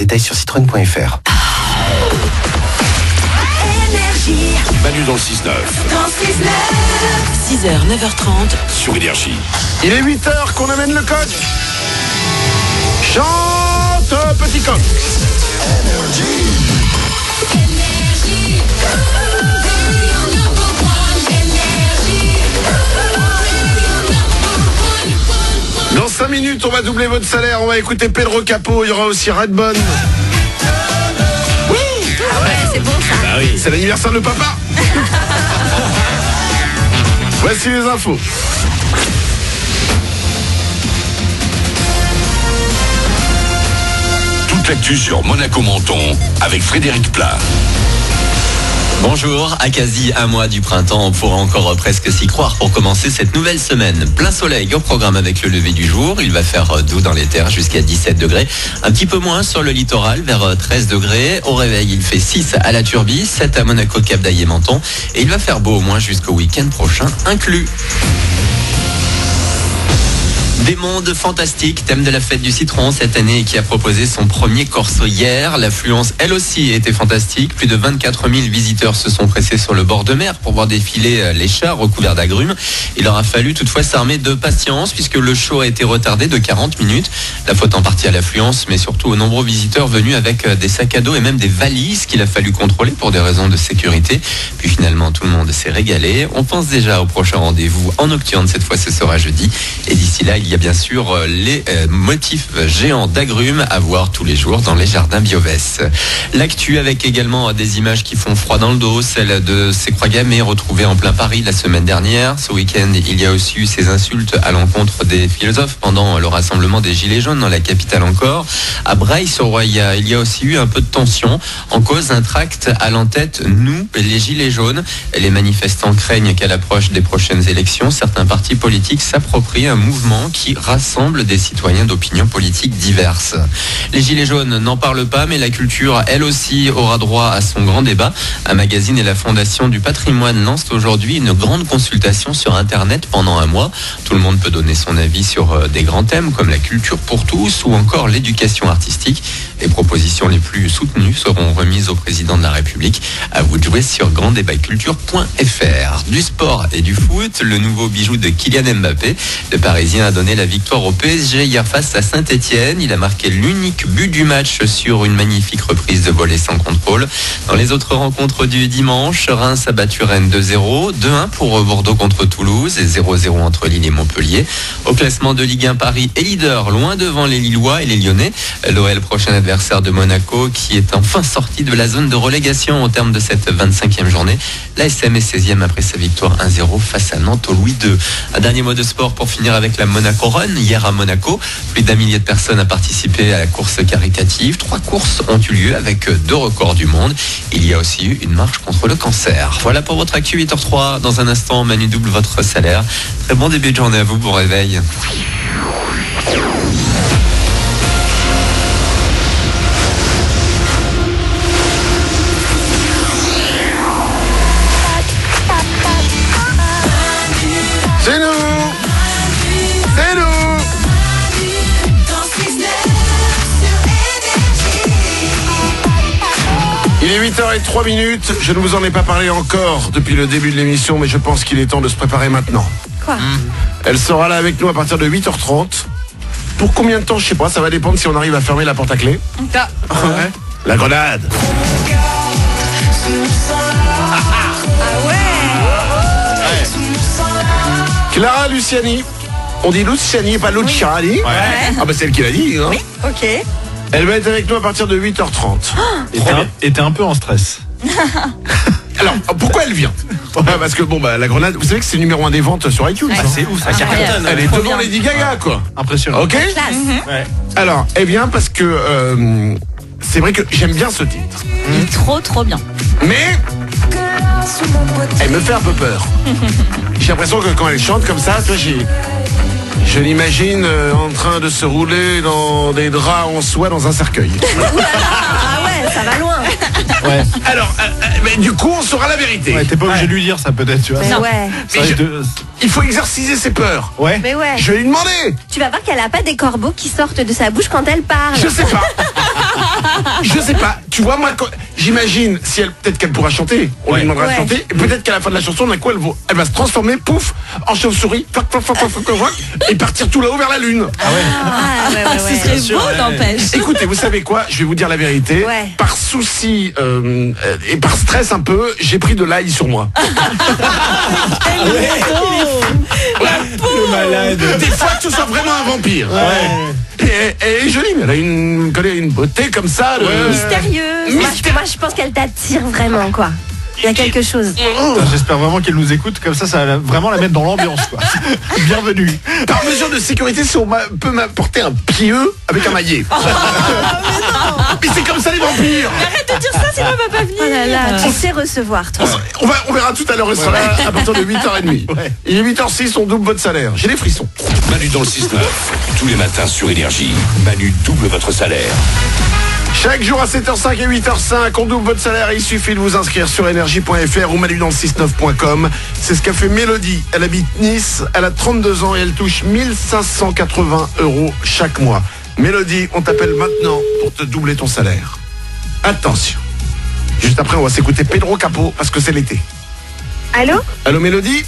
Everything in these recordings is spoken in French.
Détails sur citroën.fr. Manu dans le 6-9. 6h, 9h30 sur Énergie. Il est 8h qu'on amène le coq. Chante petit coq. Dans 5 minutes, on va doubler votre salaire. On va écouter Pedro Capo. Il y aura aussi Redbone. Oui. Ah ouais, c'est bon ça. Ah oui. C'est l'anniversaire de papa. Voici les infos. Toute l'actu sur Monaco-Menton avec Frédéric Plat. Bonjour, à quasi un mois du printemps, on pourra encore presque s'y croire pour commencer cette nouvelle semaine. Plein soleil au programme avec le lever du jour, il va faire doux dans les terres jusqu'à 17 degrés, un petit peu moins sur le littoral vers 13 degrés. Au réveil, il fait 6 à la Turbie, 7 à Monaco, Cap d'Aille et Menton et il va faire beau au moins jusqu'au week-end prochain inclus. Des mondes fantastiques, thème de la fête du citron cette année qui a proposé son premier corso hier. L'affluence, elle aussi, était fantastique. Plus de 24 000 visiteurs se sont pressés sur le bord de mer pour voir défiler les chars recouverts d'agrumes. Il leur a fallu toutefois s'armer de patience puisque le show a été retardé de 40 minutes. La faute en partie à l'affluence, mais surtout aux nombreux visiteurs venus avec des sacs à dos et même des valises qu'il a fallu contrôler pour des raisons de sécurité. Puis finalement, tout le monde s'est régalé. On pense déjà au prochain rendez-vous en nocturne. Cette fois, ce sera jeudi. Et d'ici là, il y a bien sûr les motifs géants d'agrumes à voir tous les jours dans les jardins Biovès. L'actu avec également des images qui font froid dans le dos, celle de ces croix gammées retrouvées en plein Paris la semaine dernière. Ce week-end, il y a aussi eu ces insultes à l'encontre des philosophes pendant le rassemblement des Gilets jaunes dans la capitale encore. À Breil-sur-Roya, il y a aussi eu un peu de tension. En cause, un tract à l'entête, nous, les Gilets jaunes. Les manifestants craignent qu'à l'approche des prochaines élections, certains partis politiques s'approprient un mouvement qui rassemble des citoyens d'opinions politiques diverses. Les Gilets jaunes n'en parlent pas, mais la culture, elle aussi, aura droit à son grand débat. Un magazine et la Fondation du patrimoine lancent aujourd'hui une grande consultation sur Internet pendant un mois. Tout le monde peut donner son avis sur des grands thèmes comme la culture pour tous ou encore l'éducation artistique. Les propositions les plus soutenues seront remises au président de la République. À vous de jouer sur granddébatculture.fr. Du sport et du foot, le nouveau bijou de Kylian Mbappé. Le Parisien a donné la victoire au PSG hier face à Saint-Etienne. Il a marqué l'unique but du match sur une magnifique reprise de volée sans contrôle. Dans les autres rencontres du dimanche, Reims a battu Rennes 2-0, 2-1 pour Bordeaux contre Toulouse et 0-0 entre Lille et Montpellier. Au classement de Ligue 1, Paris est leader, loin devant les Lillois et les Lyonnais. L'OL, prochain adversaire de Monaco, qui est enfin sorti de la zone de relégation au terme de cette 25e journée. L'ASM est 16e après sa victoire 1-0 face à Nantes au Louis II. Un dernier mot de sport pour finir avec la Monaco Run. Hier à Monaco, plus d'1 millier de personnes a participé à la course caritative. 3 courses ont eu lieu avec 2 records du monde. Il y a aussi eu une marche contre le cancer. Voilà pour votre actu 8h03. Dans un instant, Manu double votre salaire. Très bon début de journée à vous, bon réveil. C'est nous. C'est nous. Il est 8h03. Je ne vous en ai pas parlé encore depuis le début de l'émission, mais je pense qu'il est temps de se préparer maintenant. Quoi ? Elle sera là avec nous à partir de 8h30. Pour combien de temps, je sais pas, ça va dépendre si on arrive à fermer la porte à clé. Ah. Ouais. La grenade. Clara Luciani. On dit Luciani et pas Luciani. Ah bah c'est elle qui l'a dit. Hein. Oui, ok. Elle va être avec nous à partir de 8h30. Et t'es un peu en stress. Alors, pourquoi elle vient? Parce que bon bah la grenade, vous savez que c'est numéro 1 des ventes sur iTunes. Ouais. Hein. C'est ouf, ça Incroyable. cartonne. Elle est Trop devant bien. Lady Gaga quoi. Impressionnant. Ok. Classe. Ouais. Alors, eh bien parce que c'est vrai que j'aime bien ce titre. Il est trop bien. Mais elle me fait un peu peur. J'ai l'impression que quand elle chante comme ça, tu vois, je l'imagine en train de se rouler dans des draps en soie dans un cercueil. Ah ouais, ça va loin. Ouais. Alors, mais du coup, on saura la vérité. Ouais, t'es pas obligé de lui dire ça peut-être, tu vois. Mais ouais. Ça Mais risque de- Il faut exorciser ses peurs. Ouais. Mais ouais. Je vais lui demander. Tu vas voir qu'elle a pas des corbeaux qui sortent de sa bouche quand elle parle. Je sais pas. Je sais pas. Tu vois, moi, j'imagine, si elle, peut-être qu'elle pourra chanter. On lui demandera de chanter. Et peut-être qu'à la fin de la chanson, d'un coup, elle va se transformer, pouf, en chauve-souris, et partir tout là-haut vers la lune. Ce serait beau, n'empêche. Écoutez, vous savez quoi? Je vais vous dire la vérité. Ouais. Par souci et par stress un peu, j'ai pris de l'ail sur moi. Le malade. Des fois que ce soit vraiment un vampire. Et elle est jolie, mais elle a une beauté comme ça. Mystérieuse. Moi, je pense qu'elle t'attire vraiment, quoi. Il y a quelque chose. Putain, j'espère vraiment qu'elle nous écoute, comme ça va vraiment la mettre dans l'ambiance, quoi. Bienvenue. Par mesure de sécurité, si on peut m'apporter un pieu avec un maillet. Mais c'est comme ça les vampires. Arrête de dire ça, sinon on va pas venir. Oh là là, tu sais recevoir, toi. On verra tout à l'heure, elle sera là à partir de 8h30. Il est 8h06, on double votre salaire. J'ai les frissons. Manu dans le 6-9. Tous les matins sur Énergie. Manu double votre salaire. Chaque jour à 7h05 et 8h05, on double votre salaire et il suffit de vous inscrire sur énergie.fr ou manudanle69.com. C'est ce qu'a fait Mélodie. Elle habite Nice, elle a 32 ans et elle touche 1580 € chaque mois. Mélodie, on t'appelle maintenant pour te doubler ton salaire. Attention. Juste après, on va s'écouter Pedro Capó parce que c'est l'été. Allô? Allô Mélodie?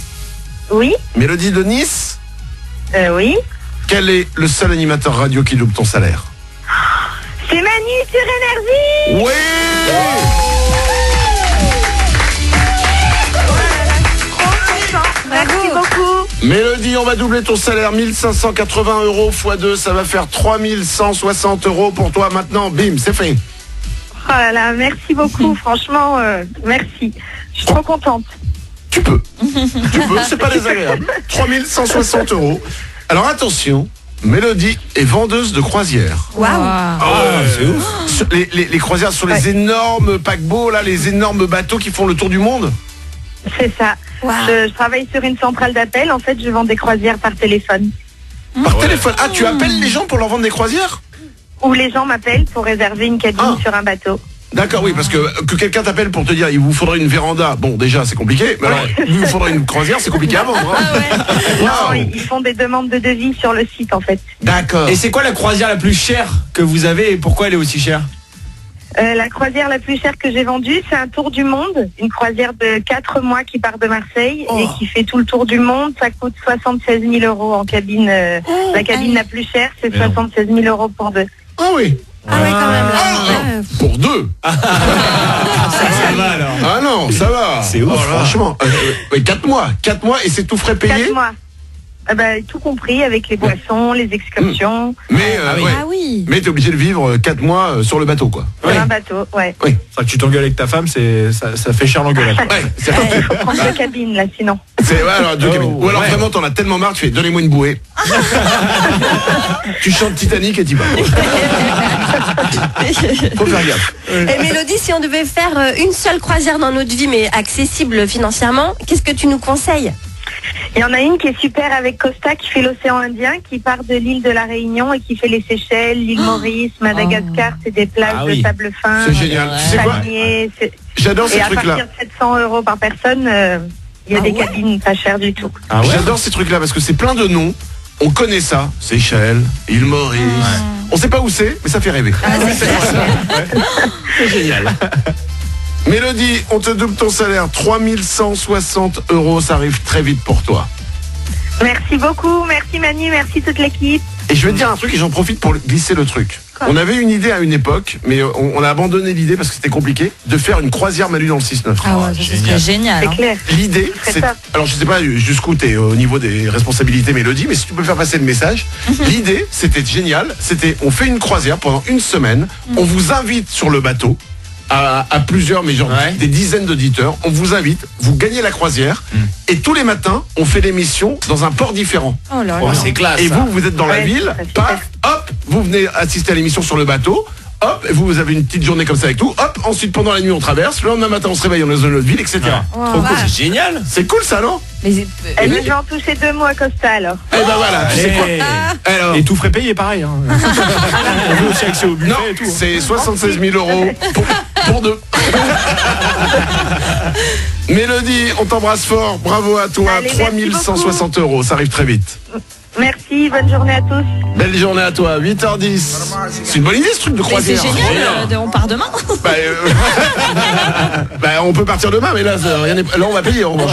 Oui? Mélodie de Nice? Oui? Quel est le seul animateur radio qui double ton salaire? C'est Manu sur Énergie! Oui! Merci beaucoup. Mélodie, on va doubler ton salaire, 1580 € x 2, ça va faire 3160 € pour toi maintenant. Bim, c'est fait. Oh là là, merci beaucoup. Franchement, merci. Je suis trop contente. Tu peux, c'est pas désagréable. 3160 €. Alors attention, Mélodie est vendeuse de croisières. Waouh. C'est ouf. Les croisières sur les énormes paquebots, là, les énormes bateaux qui font le tour du monde. C'est ça. Wow. Je travaille sur une centrale d'appel. En fait, je vends des croisières par téléphone. Par téléphone. Ah, tu appelles les gens pour leur vendre des croisières? Ou les gens m'appellent pour réserver une cabine sur un bateau. D'accord, oui, parce que quelqu'un t'appelle pour te dire il vous faudrait une véranda. Bon, déjà, c'est compliqué. Mais alors, il vous faudrait une croisière, c'est compliqué à vendre. Hein. Non, ils font des demandes de devis sur le site, en fait. D'accord. Et c'est quoi la croisière la plus chère que vous avez et pourquoi elle est aussi chère? La croisière la plus chère que j'ai vendue, c'est un tour du monde. Une croisière de 4 mois qui part de Marseille et qui fait tout le tour du monde. Ça coûte 76 000 € en cabine. La cabine la plus chère, c'est 76 000 € pour 2. Ah oui. Ah ouais, quand même. Là. Pour 2. Ça va alors. Ah non, ça va. C'est ouf. Franchement. 4 mois. 4 mois et c'est tout frais payé. 4 mois. Tout compris avec les boissons, les excursions. Mais, Ah oui. mais t'es obligé de vivre 4 mois sur le bateau, quoi. Sur un bateau, ouais. Oui. C'est vrai que tu t'engueules avec ta femme, ça fait cher l'engueulade. Ouais, c'est Il faut prendre 2 cabines là, sinon. alors, 2 cabines. Ou alors vraiment t'en as tellement marre, tu fais donnez-moi une bouée. Tu chantes Titanic et t'y vas. Faut faire gaffe. Et Mélodie, si on devait faire une seule croisière dans notre vie, mais accessible financièrement, qu'est-ce que tu nous conseilles? Il y en a une qui est super avec Costa qui fait l'océan Indien, qui part de l'île de la Réunion et qui fait les Seychelles, l'île Maurice, Madagascar, c'est des plages de sable fin. C'est génial. Tu sais quoi? Palmiers, J'adore ces et à trucs-là. partir de 700 € par personne, il y a des cabines pas chères du tout. J'adore ces trucs-là parce que c'est plein de noms. On connaît ça. Seychelles, île Maurice. On sait pas où c'est, mais ça fait rêver. C'est génial. Mélodie, on te double ton salaire, 3160 €, ça arrive très vite pour toi. Merci beaucoup, merci Manu, merci toute l'équipe. Et je vais te dire un truc et j'en profite pour glisser le truc. On avait une idée à une époque, mais on a abandonné l'idée parce que c'était compliqué, de faire une croisière Manu dans le 6-9. Ah ouais, ça serait génial. C'est Hein. clair. L'idée, c'est... top. Alors je sais pas jusqu'où t'es au niveau des responsabilités Mélodie, mais si tu peux faire passer le message. L'idée, c'était génial, c'était on fait une croisière pendant une semaine, on vous invite sur le bateau, à plusieurs, mais genre des dizaines d'auditeurs, on vous invite, vous gagnez la croisière, et tous les matins, on fait l'émission dans un port différent. Oh là Oh, là. c'est classe. Et ça. vous êtes dans la ville, paf, hop, vous venez assister à l'émission sur le bateau, hop, vous avez une petite journée comme ça avec tout, hop, ensuite pendant la nuit on traverse, le lendemain matin on se réveille, on est dans notre ville, etc. Trop cool, c'est génial. C'est cool ça, non? Mais Eh bien, je vais en toucher 2 mots à Costa alors. Eh ben voilà, tu sais quoi? Alors, Et tout frais payé, pareil. Hein. On veut aussi accès au buffet non, et tout. Hein. c'est 76 000 € pour 2. Mélodie, on t'embrasse fort, bravo à toi, Allez, merci 3160 €, ça arrive très vite. Merci, bonne journée à tous. Belle journée à toi, 8h10. C'est une bonne idée ce truc de Mais croisière. c'est génial, on part demain. On peut partir demain, mais là, on va payer en revanche.